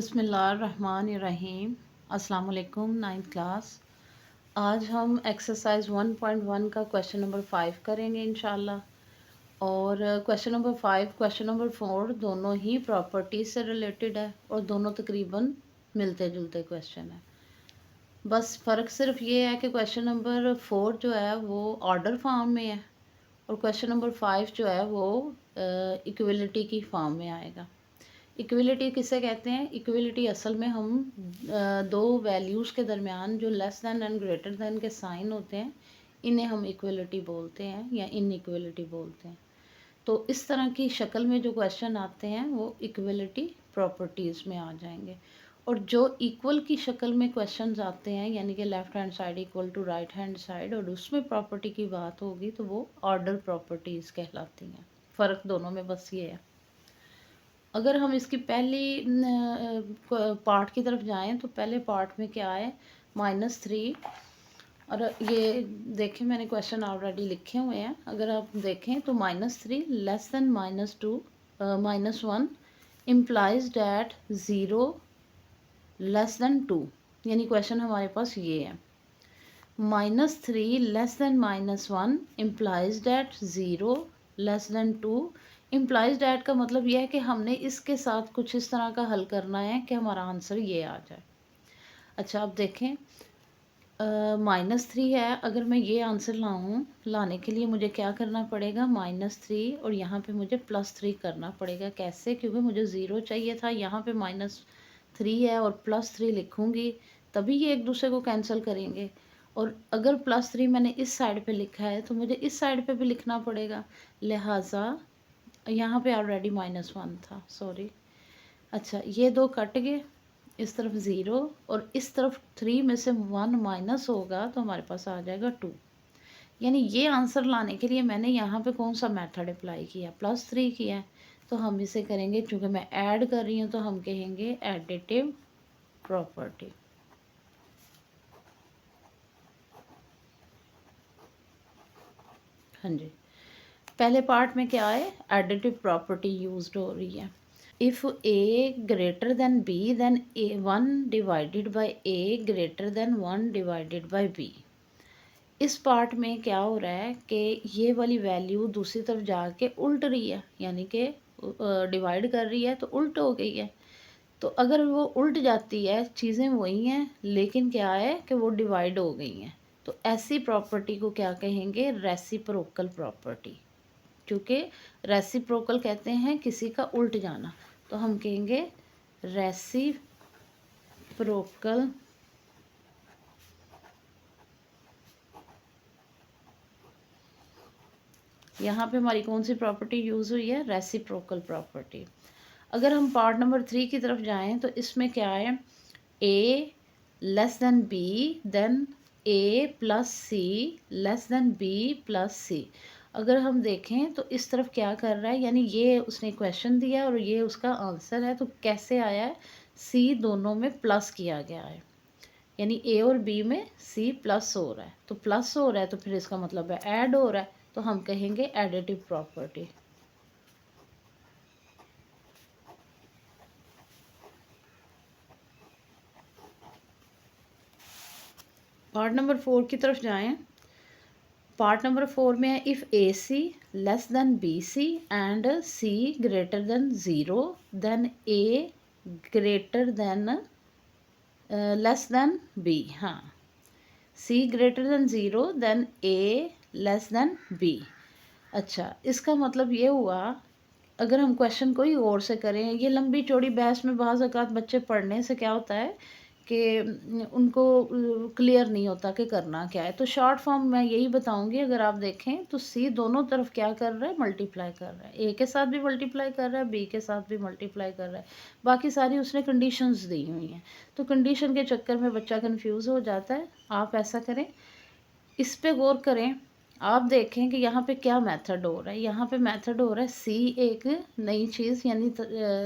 बिस्मिल्लाहिर्रहमानिर्रहीम। अस्सलाम वालेकुम। 9th class. आज हम एक्सरसाइज 1.1 का क्वेश्चन नंबर 5 करेंगे इंशाल्लाह। और क्वेश्चन नंबर 5 क्वेश्चन नंबर 4 दोनों ही प्रॉपर्टीज से रिलेटेड है और दोनों तकरीबन मिलते जुलते क्वेश्चन है। बस फ़र्क सिर्फ ये है कि क्वेश्चन नंबर 4 जो है वो ऑर्डर फॉर्म में है और क्वेश्चन नंबर 5 जो है वो इक्वलिटी की फॉर्म में आएगा। इक्वलिटी किसे कहते हैं? इक्वलिटी असल में हम दो वैल्यूज़ के दरमियान जो less than and greater than के साइन होते हैं इन्हें हम इक्वलिटी बोलते हैं या इनइक्वलिटी बोलते हैं। तो इस तरह की शक्ल में जो क्वेश्चन आते हैं वो इक्वलिटी प्रॉपर्टीज़ में आ जाएंगे। और जो इक्वल की शक्ल में क्वेश्चंस आते हैं यानी कि left hand side equal to right hand side और उसमें प्रॉपर्टी की बात होगी तो वो ऑर्डर प्रॉपर्टीज़ कहलाती हैं। फ़र्क दोनों में बस ये है। अगर हम इसकी पहली पार्ट की तरफ जाएं तो पहले पार्ट में क्या है? -3। और ये देखें मैंने क्वेश्चन ऑलरेडी लिखे हुए हैं। अगर आप देखें तो -3 less than -2 -1 implies that 0 less than 2। यानी क्वेश्चन हमारे पास ये है। -3 less than -1 implies that 0 less than 2। Implies that का मतलब यह है कि हमने इसके साथ कुछ इस तरह का हल करना है कि हमारा आंसर ये आ जाए। अच्छा अब देखें, -3 है। अगर मैं ये आंसर लाने के लिए मुझे क्या करना पड़ेगा? -3 और यहाँ पे मुझे +3 करना पड़ेगा। कैसे? क्योंकि मुझे 0 चाहिए था, यहाँ पे -3 है और +3 लिखूँगी तभी ये एक दूसरे को कैंसिल करेंगे। और अगर +3 मैंने इस साइड पे लिखा है तो मुझे इस साइड पे भी लिखना पड़ेगा। लिहाजा यहाँ पे ऑलरेडी -1 था, सॉरी। अच्छा ये दो कट गए, इस तरफ 0 और इस तरफ 3 में से 1 माइनस होगा तो हमारे पास आ जाएगा 2। यानी ये आंसर लाने के लिए मैंने यहाँ पे कौन सा मेथड अप्लाई किया? +3 किया है। तो हम इसे करेंगे, चूँकि मैं ऐड कर रही हूँ तो हम कहेंगे एडिटिव प्रॉपर्टी। हाँ जी, पहले पार्ट में क्या है? एडिटिव प्रॉपर्टी यूज्ड हो रही है। If A greater than B then A1 divided by A greater than 1 divided by B. इस पार्ट में क्या हो रहा है कि ये वाली वैल्यू दूसरी तरफ जाके उल्ट रही है, यानी कि डिवाइड कर रही है तो उल्ट हो गई है। तो अगर वो उल्ट जाती है, चीज़ें वही हैं लेकिन क्या है कि वो डिवाइड हो गई हैं, तो ऐसी प्रॉपर्टी को क्या कहेंगे? Reciprocal property. क्योंकि रेसिप्रोकल कहते हैं किसी का उल्ट जाना, तो हम कहेंगे रेसिप्रोकल यहाँ पे हमारी कौन सी प्रॉपर्टी यूज़ हुई है? Reciprocal property. अगर हम पार्ट नंबर 3 की तरफ जाएं तो इसमें क्या है? ए लेस देन बी देन ए प्लस सी लेस देन बी प्लस सी। अगर हम देखें तो इस तरफ क्या कर रहा है, यानी ये उसने क्वेश्चन दिया और ये उसका आंसर है, तो कैसे आया है? सी दोनों में प्लस किया गया है, यानी ए और बी में सी प्लस हो रहा है। तो प्लस हो रहा है तो फिर इसका मतलब है ऐड हो रहा है, तो हम कहेंगे एडिटिव प्रॉपर्टी। पार्ट नंबर 4 की तरफ जाएं। पार्ट नंबर 4 में है if A C less than B C and C greater than 0 then A greater than less than B. हाँ, C greater than 0 then A less than B. अच्छा, इसका मतलब ये हुआ, अगर हम क्वेश्चन कोई और से करें, ये लंबी चौड़ी बहस में बाज़ औक़ात बच्चे पढ़ने से क्या होता है कि उनको क्लियर नहीं होता कि करना क्या है। तो शॉर्ट फॉर्म मैं यही बताऊंगी। अगर आप देखें तो सी दोनों तरफ क्या कर रहा है? मल्टीप्लाई कर रहा है। ए के साथ भी मल्टीप्लाई कर रहा है, बी के साथ भी मल्टीप्लाई कर रहा है। बाकी सारी उसने कंडीशंस दी हुई हैं, तो कंडीशन के चक्कर में बच्चा कंफ्यूज हो जाता है। आप ऐसा करें, इस पे गौर करें। आप देखें कि यहाँ पे क्या मेथड हो रहा है। यहाँ पे मेथड हो रहा है सी एक नई चीज़, यानी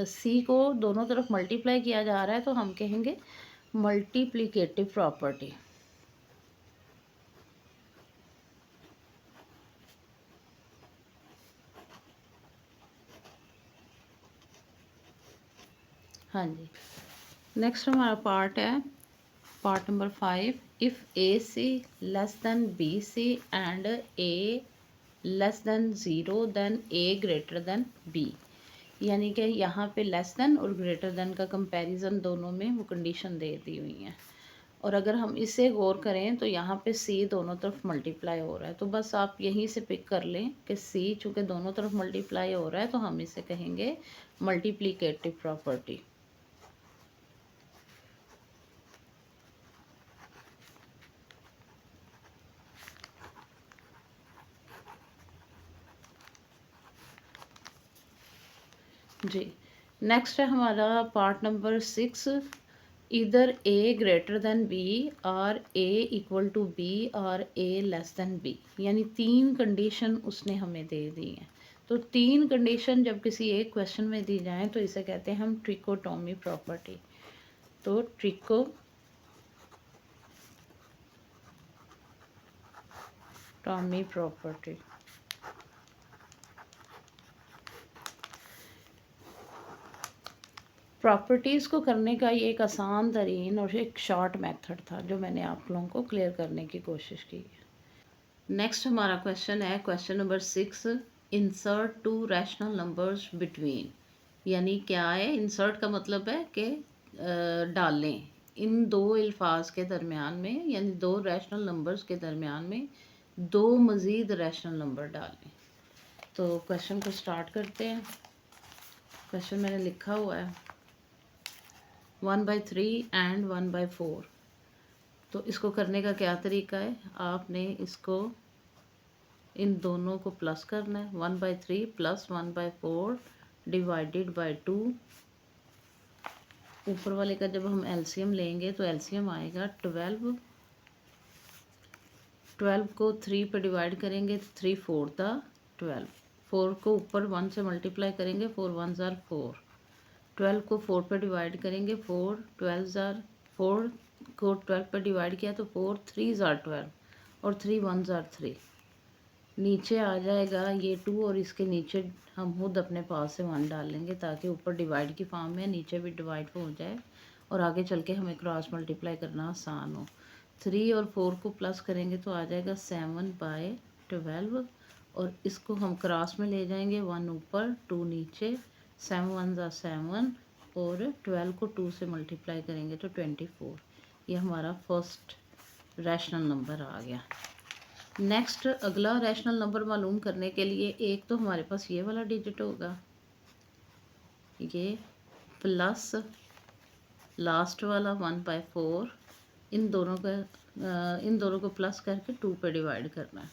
सी को दोनों तरफ मल्टीप्लाई किया जा रहा है, तो हम कहेंगे मल्टीप्लिकेटिव प्रॉपर्टी। हाँ जी, नेक्स्ट हमारा पार्ट है part number 5। If A C less than B C and A less than zero then A greater than B. यानी कि यहाँ पे लेस देन और ग्रेटर देन का कंपैरिजन दोनों में वो कंडीशन दे दी हुई है। और अगर हम इसे गौर करें तो यहाँ पे सी दोनों तरफ मल्टीप्लाई हो रहा है, तो बस आप यहीं से पिक कर लें कि सी चूँकि दोनों तरफ मल्टीप्लाई हो रहा है तो हम इसे कहेंगे मल्टीप्लिकेटिव प्रॉपर्टी। जी, नेक्स्ट है हमारा पार्ट नंबर 6। इधर ए ग्रेटर देन बी और ए इक्वल टू बी और ए लेस देन बी, यानी 3 कंडीशन उसने हमें दे दी हैं। तो 3 कंडीशन जब किसी एक क्वेश्चन में दी जाए तो इसे कहते हैं हम ट्रिकोटोमी प्रॉपर्टी। तो ट्रिकोटोमी प्रॉपर्टी प्रॉपर्टीज़ को करने का ये एक आसान तरीन और एक शॉर्ट मेथड था जो मैंने आप लोगों को क्लियर करने की कोशिश की है। नेक्स्ट हमारा क्वेश्चन है question number 6। Insert 2 rational numbers between. यानी क्या है, इंसर्ट का मतलब है कि डालें इन दो अल्फाज के दरमियान में, यानी 2 रैशनल नंबर्स के दरमियान में 2 मज़ीद रैशनल नंबर डालें। तो क्वेश्चन को स्टार्ट करते हैं। क्वेश्चन मैंने लिखा हुआ है 1/3 एंड 1/4। तो इसको करने का क्या तरीका है, आपने इसको इन दोनों को प्लस करना है। 1/3 प्लस 1/4 डिवाइडेड बाय 2। ऊपर वाले का जब हम एलसीएम लेंगे तो एलसीएम आएगा 12। 12 को 3 पे डिवाइड करेंगे तो 3 4 12। 4 को ऊपर 1 से मल्टीप्लाई करेंगे, 4 1 ज़ार 4। 12 को 4 पे डिवाइड करेंगे, 4 12 ज़ार 4 को 12 पे डिवाइड किया तो 4 3 ज़ार 12 और 3 1 ज़ार 3। नीचे आ जाएगा ये 2 और इसके नीचे हम खुद अपने पास से 1 डाल लेंगे ताकि ऊपर डिवाइड की फॉर्म में नीचे भी डिवाइड हो जाए और आगे चल के हमें क्रॉस मल्टीप्लाई करना आसान हो। 3 और 4 को प्लस करेंगे तो आ जाएगा 7/12 और इसको हम क्रॉस में ले जाएंगे, 1 ऊपर 2 नीचे, 7 1 ज़ा 7 और 12 को 2 से मल्टीप्लाई करेंगे तो 24। ये हमारा फर्स्ट रैशनल नंबर आ गया। नेक्स्ट अगला रैशनल नंबर मालूम करने के लिए एक तो हमारे पास ये वाला डिजिट होगा, ये प्लस लास्ट वाला 1/4। इन दोनों को प्लस करके 2 पे डिवाइड करना है।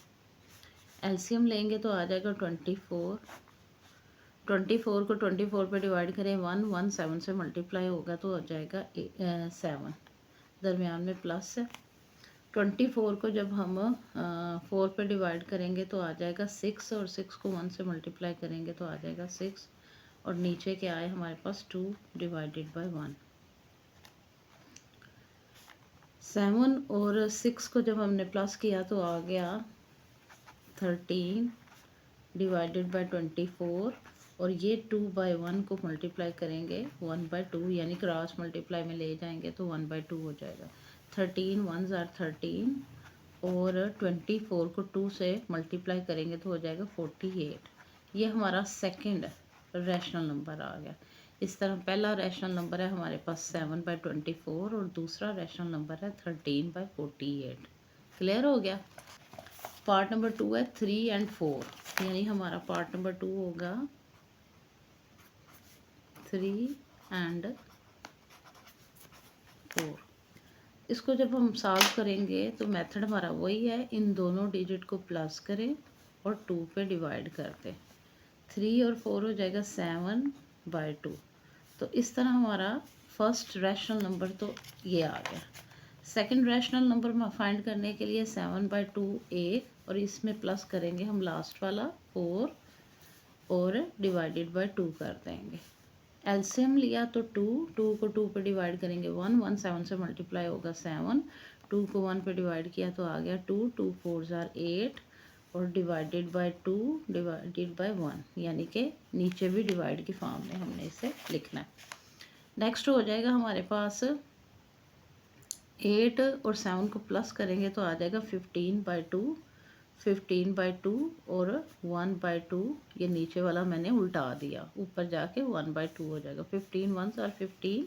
एलसीएम लेंगे तो आ जाएगा 24। 24 को 24 पे डिवाइड करें 1 1 7 से मल्टीप्लाई होगा तो हो जाएगा 7। दरमियान में प्लस है। 24 को जब हम 4 पे डिवाइड करेंगे तो आ जाएगा 6 और 6 को 1 से मल्टीप्लाई करेंगे तो आ जाएगा 6 और नीचे क्या आए हमारे पास 2 डिवाइडेड बाय 1। 7 और 6 को जब हमने प्लस किया तो आ गया 13 डिवाइडेड बाय 24 और ये 2/1 को मल्टीप्लाई करेंगे 1/2, यानी क्रॉस मल्टीप्लाई में ले जाएंगे तो 1/2 हो जाएगा। 13 1 ज़ार 13 और 24 को 2 से मल्टीप्लाई करेंगे तो हो जाएगा 48। ये हमारा सेकंड रैशनल नंबर आ गया। इस तरह पहला रैशनल नंबर है हमारे पास 7/24 और दूसरा रैशनल नंबर है 13/48। क्लियर हो गया। पार्ट नंबर 2 है 3 एंड 4, यानी हमारा पार्ट नंबर 2 होगा 3 एंड 4। इसको जब हम सॉल्व करेंगे तो मेथड हमारा वही है, इन दोनों डिजिट को प्लस करें और 2 पे डिवाइड कर दें। 3 और 4 हो जाएगा 7/2। तो इस तरह हमारा फर्स्ट रैशनल नंबर तो ये आ गया। सेकंड रैशनल नंबर फाइंड करने के लिए 7/2 एक और इसमें प्लस करेंगे हम लास्ट वाला 4 और डिवाइडेड बाय 2 कर देंगे। एलसीएम लिया तो 2 को 2 पे डिवाइड करेंगे 1 1 7 से मल्टीप्लाई होगा 7। 2 को 1 पे डिवाइड किया तो आ गया 2 2 4 ज़ार 8 और डिवाइडेड बाय 2 डिवाइडेड बाय 1, यानी कि नीचे भी डिवाइड की फॉर्म में हमने इसे लिखना है। नेक्स्ट हो जाएगा हमारे पास 8 और 7 को प्लस करेंगे तो आ जाएगा 15/2, 15/2 और 1/2। ये नीचे वाला मैंने उल्टा दिया, ऊपर जाके 1/2 हो जाएगा। 15 1 और 15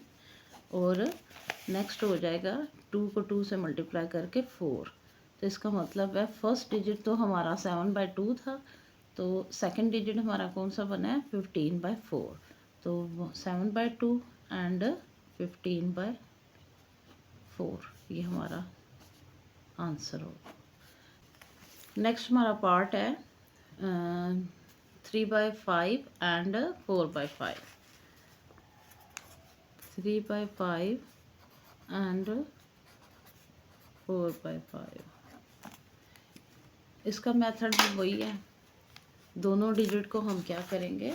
और नेक्स्ट हो जाएगा 2 को 2 से मल्टीप्लाई करके 4। तो इसका मतलब है फर्स्ट डिजिट तो हमारा 7/2 था, तो सेकंड डिजिट हमारा कौन सा बना है 15/4। तो 7/2 एंड 15/4 ये हमारा आंसर होगा। नेक्स्ट हमारा पार्ट है 3/5 एंड 4/5। 3/5 एंड 4/5 इसका मेथड भी वही है। दोनों डिजिट को हम क्या करेंगे,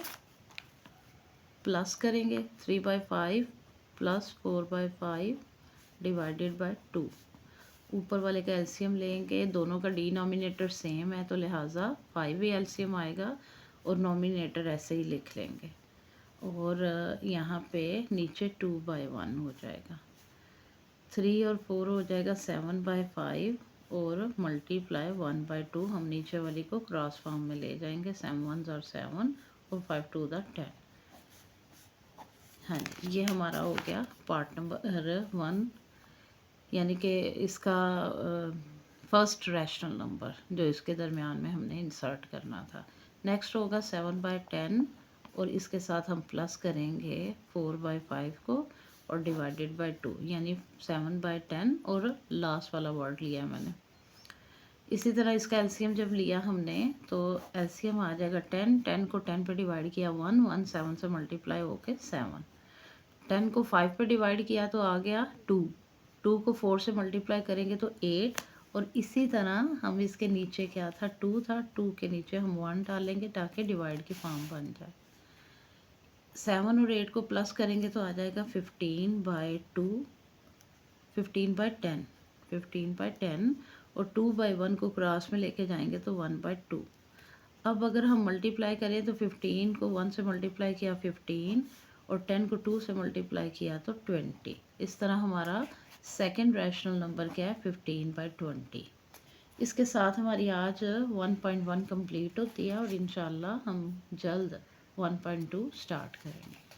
प्लस करेंगे। 3/5 प्लस 4/5 डिवाइडेड बाय 2। ऊपर वाले का एलसीएम लेंगे, दोनों का डिनोमिनेटर सेम है तो लिहाजा 5 ही एलसीएम आएगा और नोमिनेटर ऐसे ही लिख लेंगे। और यहाँ पे नीचे 2/1 हो जाएगा। 3 और 4 हो जाएगा 7/5 और मल्टीप्लाई 1/2। हम नीचे वाली को क्रॉस फॉर्म में ले जाएंगे। 7 1 और 7 और 5 2 10। हाँ जी, ये हमारा हो गया पार्ट नंबर 1, यानी कि इसका फर्स्ट रैशनल नंबर जो इसके दरमियान में हमने इंसर्ट करना था। नेक्स्ट होगा 7/10 और इसके साथ हम प्लस करेंगे 4/5 को और डिवाइडेड बाय 2, यानी 7/10 और लास्ट वाला वर्ड लिया मैंने। इसी तरह इसका एलसीएम जब लिया हमने तो एलसीएम आ जाएगा 10, 10 को 10 पे डिवाइड किया 1, 1 7 से मल्टीप्लाई होके 7। 10 को 5 पे डिवाइड किया तो आ गया 2, 2 को 4 से मल्टीप्लाई करेंगे तो 8। और इसी तरह हम इसके नीचे क्या था 2 था, 2 के नीचे हम 1 डालेंगे ताकि डिवाइड की फॉर्म बन जाए। 7 और 8 को प्लस करेंगे तो आ जाएगा 15/2, 15/10, 15/10 और 2/1 को क्रॉस में लेके जाएंगे तो 1/2। अब अगर हम मल्टीप्लाई करें तो 15 को 1 से मल्टीप्लाई किया 15 और 10 को 2 से मल्टीप्लाई किया तो 20। इस तरह हमारा सेकंड रैशनल नंबर क्या है 15/20। इसके साथ हमारी आज 1.1 कंप्लीट होती है और इंशाल्लाह हम जल्द 1.2 स्टार्ट करेंगे।